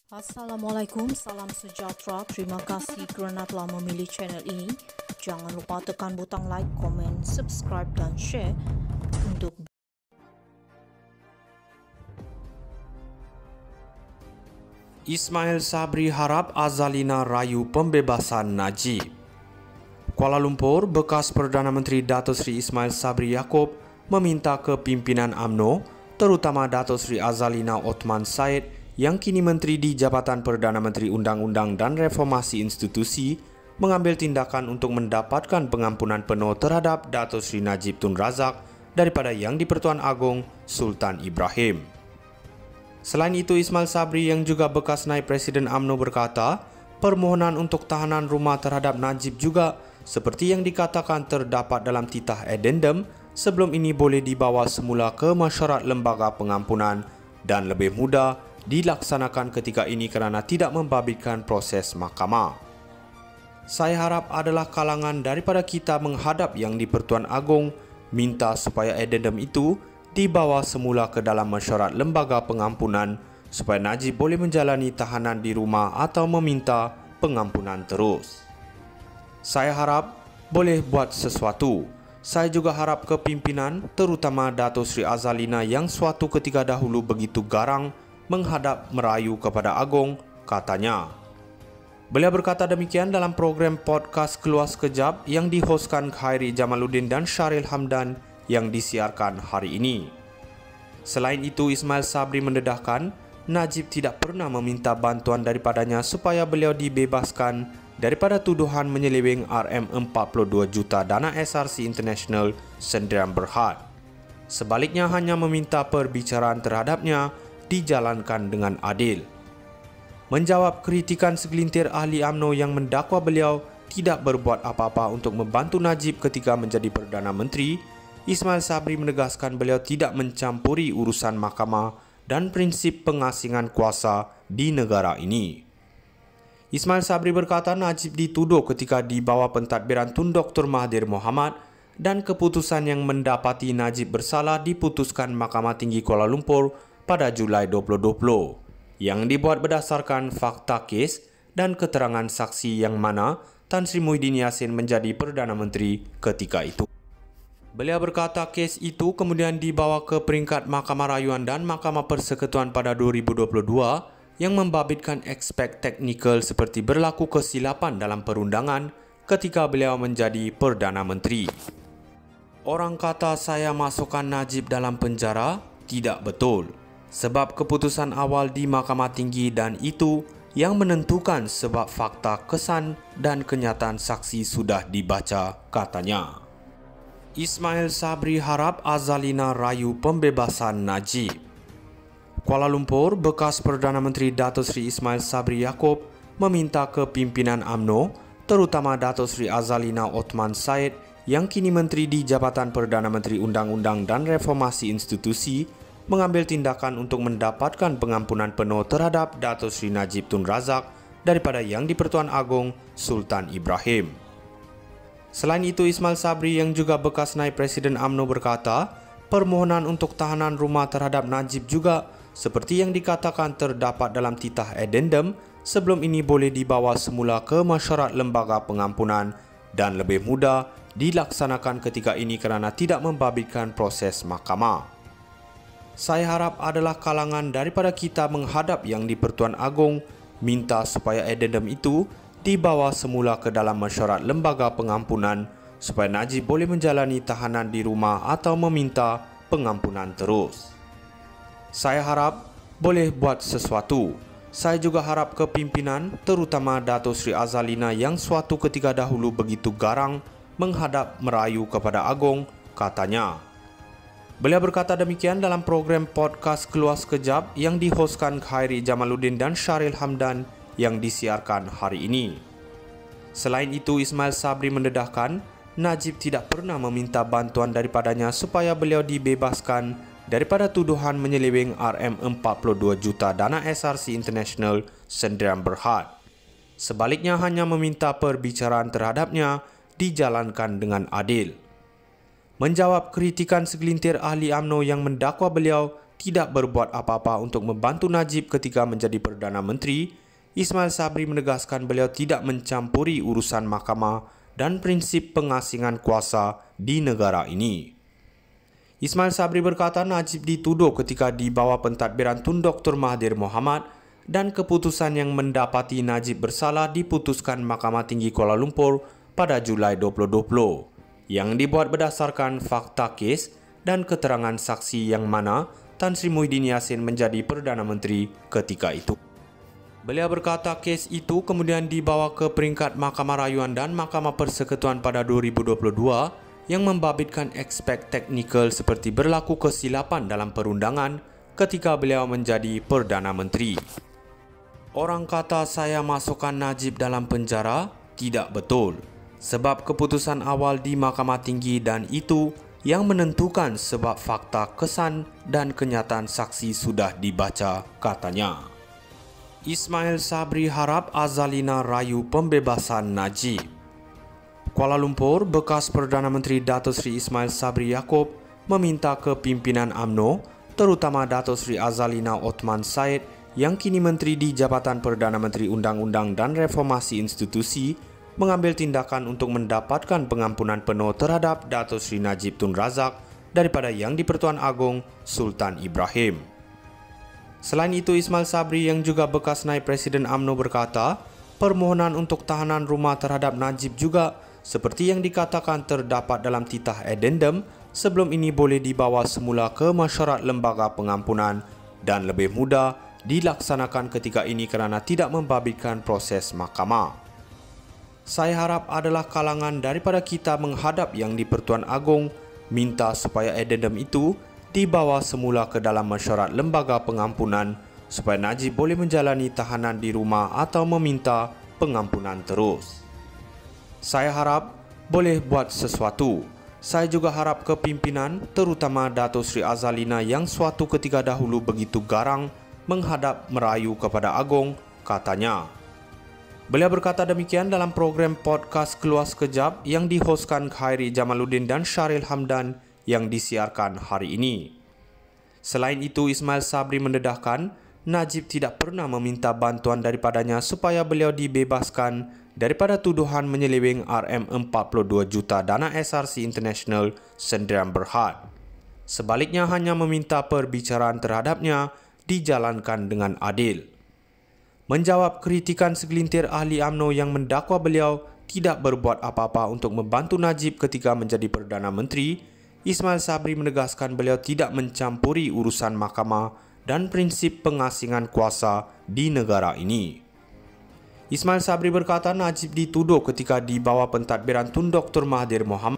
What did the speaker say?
Assalamualaikum, salam sejahtera. Terima kasih kerana telah memilih channel ini. Jangan lupa tekan butang like, komen, subscribe dan share untuk Ismail Sabri harap Azalina rayu pembebasan Najib. Kuala Lumpur, bekas Perdana Menteri Dato' Sri Ismail Sabri Yaakob meminta ke pimpinan UMNO, terutama Dato' Sri Azalina Othman Said yang kini Menteri di Jabatan Perdana Menteri Undang-Undang dan Reformasi Institusi, mengambil tindakan untuk mendapatkan pengampunan penuh terhadap Dato' Sri Najib Tun Razak daripada Yang di-Pertuan Agong Sultan Ibrahim. Selain itu, Ismail Sabri yang juga bekas naib Presiden UMNO berkata, permohonan untuk tahanan rumah terhadap Najib juga seperti yang dikatakan terdapat dalam titah addendum sebelum ini boleh dibawa semula ke mesyuarat lembaga pengampunan dan lebih mudah dilaksanakan ketika ini kerana tidak membabitkan proses mahkamah. Saya harap adalah kalangan daripada kita menghadap Yang di-Pertuan Agong minta supaya addendum itu dibawa semula ke dalam mesyuarat lembaga pengampunan supaya Najib boleh menjalani tahanan di rumah atau meminta pengampunan terus. Saya harap boleh buat sesuatu. Saya juga harap ke pimpinan, terutama Dato' Sri Azalina yang suatu ketika dahulu begitu garang menghadap merayu kepada Agong, katanya. Beliau berkata demikian dalam program podcast Keluar Sekejap yang dihoskan Khairi Jamaluddin dan Syaril Hamdan yang disiarkan hari ini. Selain itu, Ismail Sabri mendedahkan Najib tidak pernah meminta bantuan daripadanya supaya beliau dibebaskan daripada tuduhan menyeleweng RM42 juta dana SRC International Sdn Bhd. Sebaliknya hanya meminta perbicaraan terhadapnya dijalankan dengan adil. Menjawab kritikan segelintir ahli UMNO yang mendakwa beliau tidak berbuat apa-apa untuk membantu Najib ketika menjadi Perdana Menteri, Ismail Sabri menegaskan beliau tidak mencampuri urusan mahkamah dan prinsip pengasingan kuasa di negara ini. Ismail Sabri berkata Najib dituduh ketika di bawah pentadbiran Tun Dr. Mahathir Mohamad dan keputusan yang mendapati Najib bersalah diputuskan Mahkamah Tinggi Kuala Lumpur pada Julai 2020 yang dibuat berdasarkan fakta kes dan keterangan saksi yang mana Tan Sri Muhyiddin Yassin menjadi Perdana Menteri ketika itu. Beliau berkata kes itu kemudian dibawa ke peringkat Mahkamah Rayuan dan Mahkamah Persekutuan pada 2022 yang membabitkan aspek teknikal seperti berlaku kesilapan dalam perundangan ketika beliau menjadi Perdana Menteri. Orang kata saya masukkan Najib dalam penjara, tidak betul. Sebab keputusan awal di Mahkamah Tinggi dan itu yang menentukan sebab fakta kesan dan kenyataan saksi sudah dibaca, katanya. Ismail Sabri harap Azalina rayu pembebasan Najib. Kuala Lumpur, bekas Perdana Menteri Dato' Sri Ismail Sabri Yaakob meminta ke pimpinan UMNO, terutama Dato' Sri Azalina Othman Said yang kini Menteri di Jabatan Perdana Menteri Undang-Undang dan Reformasi Institusi, mengambil tindakan untuk mendapatkan pengampunan penuh terhadap Dato' Sri Najib Tun Razak daripada Yang di-Pertuan Agong Sultan Ibrahim. Selain itu, Ismail Sabri yang juga bekas naib Presiden UMNO berkata, permohonan untuk tahanan rumah terhadap Najib juga seperti yang dikatakan terdapat dalam titah addendum sebelum ini boleh dibawa semula ke mesyuarat lembaga pengampunan dan lebih mudah dilaksanakan ketika ini kerana tidak membabitkan proses mahkamah. Saya harap adalah kalangan daripada kita menghadap Yang di-Pertuan Agong minta supaya addendum itu dibawa semula ke dalam mesyuarat lembaga pengampunan supaya Najib boleh menjalani tahanan di rumah atau meminta pengampunan terus. Saya harap boleh buat sesuatu. Saya juga harap ke pimpinan, terutama Dato' Sri Azalina yang suatu ketika dahulu begitu garang menghadap merayu kepada Agong, katanya. Beliau berkata demikian dalam program podcast Keluar Sekejap yang dihoskan Khairi Jamaluddin dan Syaril Hamdan yang disiarkan hari ini. Selain itu, Ismail Sabri mendedahkan Najib tidak pernah meminta bantuan daripadanya supaya beliau dibebaskan daripada tuduhan menyeleweng RM42 juta dana SRC International Sdn Bhd. Sebaliknya hanya meminta perbicaraan terhadapnya dijalankan dengan adil. Menjawab kritikan segelintir ahli UMNO yang mendakwa beliau tidak berbuat apa-apa untuk membantu Najib ketika menjadi Perdana Menteri, Ismail Sabri menegaskan beliau tidak mencampuri urusan mahkamah dan prinsip pengasingan kuasa di negara ini. Ismail Sabri berkata Najib dituduh ketika di bawah pentadbiran Tun Dr. Mahathir Mohamad dan keputusan yang mendapati Najib bersalah diputuskan Mahkamah Tinggi Kuala Lumpur pada Julai 2020 yang dibuat berdasarkan fakta kes dan keterangan saksi yang mana Tan Sri Muhyiddin Yassin menjadi Perdana Menteri ketika itu. Beliau berkata kes itu kemudian dibawa ke peringkat Mahkamah Rayuan dan Mahkamah Persekutuan pada 2022 yang membabitkan aspek teknikal seperti berlaku kesilapan dalam perundangan ketika beliau menjadi Perdana Menteri. Orang kata saya masukkan Najib dalam penjara, tidak betul. Sebab keputusan awal di Mahkamah Tinggi dan itu yang menentukan sebab fakta kesan dan kenyataan saksi sudah dibaca, katanya. Ismail Sabri harap Azalina rayu pembebasan Najib. Kuala Lumpur, bekas Perdana Menteri Dato' Sri Ismail Sabri Yaakob meminta ke pimpinan UMNO, terutama Dato' Sri Azalina Othman Said yang kini Menteri di Jabatan Perdana Menteri Undang-Undang dan Reformasi Institusi, mengambil tindakan untuk mendapatkan pengampunan penuh terhadap Dato' Sri Najib Tun Razak daripada Yang di-Pertuan Agong Sultan Ibrahim. Selain itu, Ismail Sabri yang juga bekas naib Presiden UMNO berkata, permohonan untuk tahanan rumah terhadap Najib juga seperti yang dikatakan terdapat dalam titah addendum sebelum ini boleh dibawa semula ke mesyuarat lembaga pengampunan dan lebih mudah dilaksanakan ketika ini kerana tidak membabitkan proses mahkamah. Saya harap adalah kalangan daripada kita menghadap Yang di-Pertuan Agong minta supaya addendum itu dibawa semula ke dalam mesyuarat lembaga pengampunan supaya Najib boleh menjalani tahanan di rumah atau meminta pengampunan terus. Saya harap boleh buat sesuatu. Saya juga harap kepimpinan, terutama Dato' Sri Azalina yang suatu ketika dahulu begitu garang menghadap merayu kepada Agong, katanya. Beliau berkata demikian dalam program podcast Keluar Sekejap yang dihostkan Khairi Jamaluddin dan Syaril Hamdan yang disiarkan hari ini. Selain itu, Ismail Sabri mendedahkan Najib tidak pernah meminta bantuan daripadanya supaya beliau dibebaskan daripada tuduhan menyeleweng RM42 juta dana SRC International Sdn Bhd. Sebaliknya hanya meminta perbicaraan terhadapnya dijalankan dengan adil. Menjawab kritikan segelintir ahli UMNO yang mendakwa beliau tidak berbuat apa-apa untuk membantu Najib ketika menjadi Perdana Menteri, Ismail Sabri menegaskan beliau tidak mencampuri urusan mahkamah dan prinsip pengasingan kuasa di negara ini. Ismail Sabri berkata Najib dituduh ketika di bawah pentadbiran Tun Dr. Mahathir Mohamad